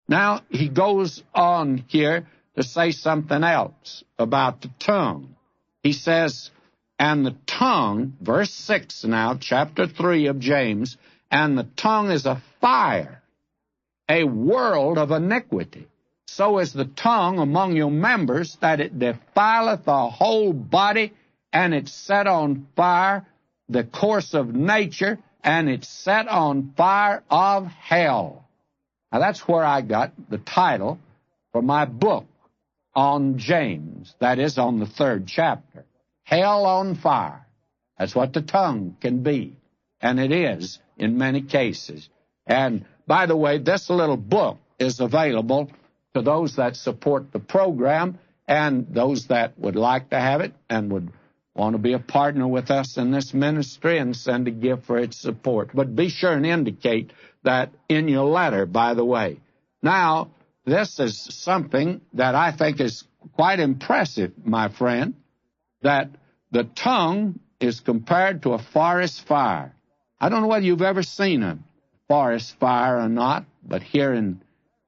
Now, he goes on here to say something else about the tongue. He says, and the tongue, verse 6 now, chapter 3 of James, and the tongue is a fire, a world of iniquity. So is the tongue among your members, that it defileth the whole body, and it's set on fire, the course of nature, and it's set on fire of hell. Now that's where I got the title for my book on James, that is on the 3rd chapter. Hell on fire. That's what the tongue can be, and it is in many cases. And by the way, this little book is available to those that support the program and those that would like to have it and would want to be a partner with us in this ministry and send a gift for its support. But be sure and indicate that in your letter, by the way. Now, this is something that I think is quite impressive, my friend, that the tongue is compared to a forest fire. I don't know whether you've ever seen a forest fire or not, but here in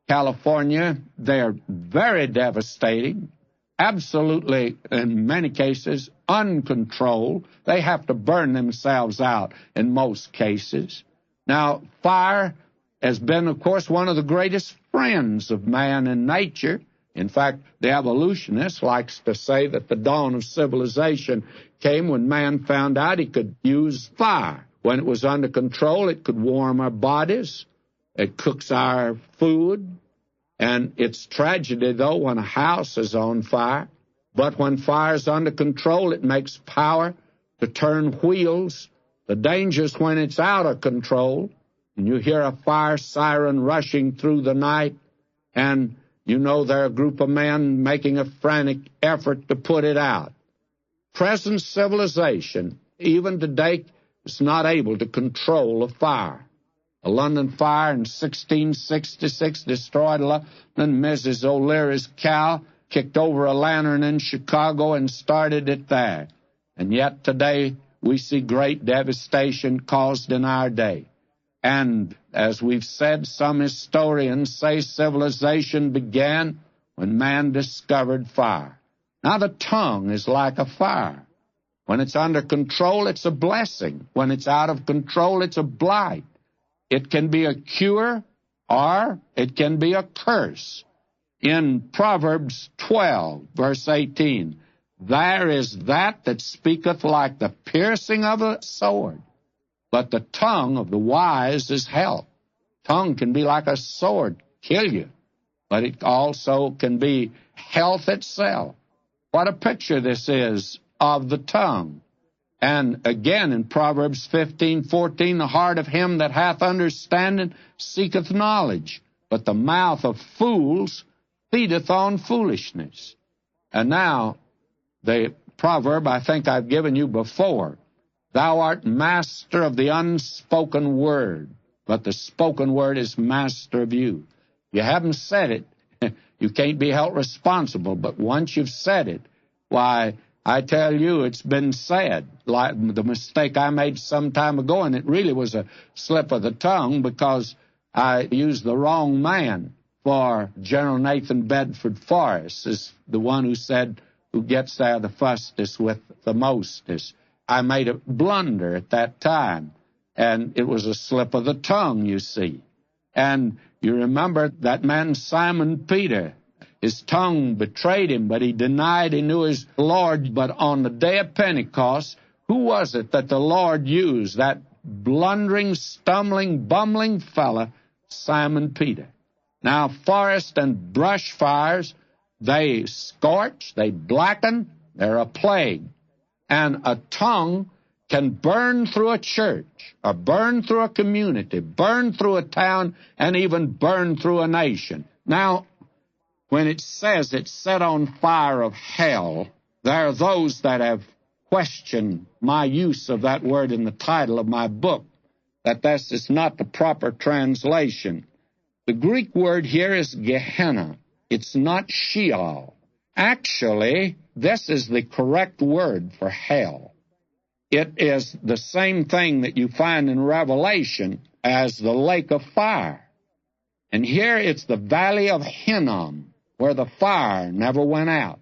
California, they're very devastating, absolutely, in many cases, uncontrolled. They have to burn themselves out in most cases. Now, fire has been, of course, one of the greatest friends of man in nature. In fact, the evolutionist likes to say that the dawn of civilization came when man found out he could use fire. When it was under control, it could warm our bodies. It cooks our food. And it's tragedy, though, when a house is on fire. But when fire is under control, it makes power to turn wheels. The danger is when it's out of control, and you hear a fire siren rushing through the night, and you know they're a group of men making a frantic effort to put it out. Present civilization, even today, is not able to control a fire. A London fire in 1666 destroyed London. Mrs. O'Leary's cow kicked over a lantern in Chicago and started it there. And yet today we see great devastation caused in our day. And as we've said, some historians say civilization began when man discovered fire. Now the tongue is like a fire. When it's under control, it's a blessing. When it's out of control, it's a blight. It can be a cure or it can be a curse. In Proverbs 12, verse 18, there is that speaketh like the piercing of a sword, but the tongue of the wise is health. Tongue can be like a sword, kill you, but it also can be health itself. What a picture this is of the tongue. And again, in Proverbs 15:14, the heart of him that hath understanding seeketh knowledge, but the mouth of fools feedeth on foolishness. And now, the proverb I think I've given you before, thou art master of the unspoken word, but the spoken word is master of you. You haven't said it, you can't be held responsible, but once you've said it, why, I tell you, it's been said, like the mistake I made some time ago, and it really was a slip of the tongue because I used the wrong man for General Nathan Bedford Forrest, is the one who said, who gets there the fastest with the mostest. I made a blunder at that time, and it was a slip of the tongue, you see. And you remember that man Simon Peter. His tongue betrayed him, but he denied he knew his Lord. But on the day of Pentecost, who was it that the Lord used? That blundering, stumbling, bumbling fella, Simon Peter. Now, forest and brush fires, they scorch, they blacken, they're a plague. And a tongue can burn through a church, or burn through a community, burn through a town, and even burn through a nation. Now, when it says it's set on fire of hell, there are those that have questioned my use of that word in the title of my book, that this is not the proper translation. The Greek word here is Gehenna. It's not Sheol. Actually, this is the correct word for hell. It is the same thing that you find in Revelation as the lake of fire. And here it's the valley of Hinnom, where the fire never went out.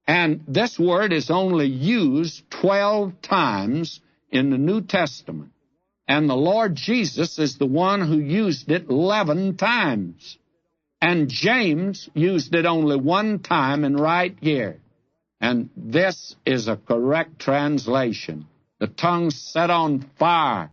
And this word is only used 12 times in the New Testament. And the Lord Jesus is the one who used it 11 times. And James used it only one time and right here. And this is a correct translation. The tongue set on fire